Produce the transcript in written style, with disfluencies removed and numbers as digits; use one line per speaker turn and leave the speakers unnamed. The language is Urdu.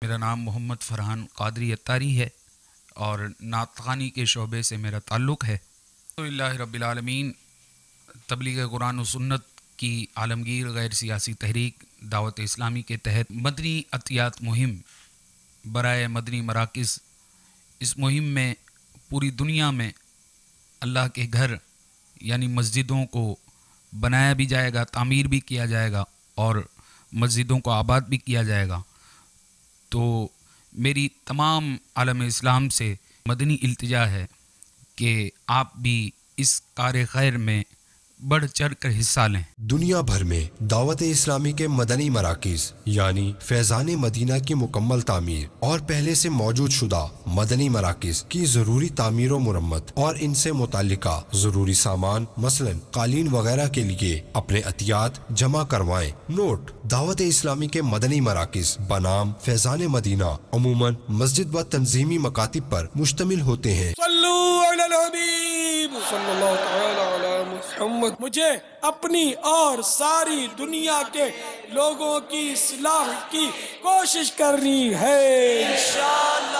میرا نام محمد فرحان قادری اتاری ہے اور نعت خوانی کے شعبے سے میرا تعلق ہے۔ الحمدللہ رب العالمین، تبلیغ قرآن و سنت کی عالمگیر غیر سیاسی تحریک دعوت اسلامی کے تحت مدنی عطیات مہم برائے مدنی مراکز، اس مہم میں پوری دنیا میں اللہ کے گھر یعنی مسجدوں کو بنایا بھی جائے گا، تعمیر بھی کیا جائے گا اور مسجدوں کو آباد بھی کیا جائے گا۔ تو میری تمام عالم اسلام سے مدنی التجا ہے کہ آپ بھی اس کار خیر میں بڑھ چڑھ کر حصہ لیں۔
دنیا بھر میں دعوت اسلامی کے مدنی مراکز یعنی فیضان مدینہ کی مکمل تعمیر اور پہلے سے موجود شدہ مدنی مراکز کی ضروری تعمیر و مرمت اور ان سے متعلقہ ضروری سامان مثلا قالین وغیرہ کے لیے اپنے عطیات جمع کروائیں۔ نوٹ: دعوت اسلامی کے مدنی مراکز بنام فیضان مدینہ عموماً مسجد و تنظیمی مکاتب پر مشتمل ہوتے ہیں۔
صلو علی الحبیب صلی اللہ تعالی علی محمد۔ مجھے اپنی اور ساری دنیا کے لوگوں کی اصلاح کی کوشش کرنی ہے انشاءاللہ۔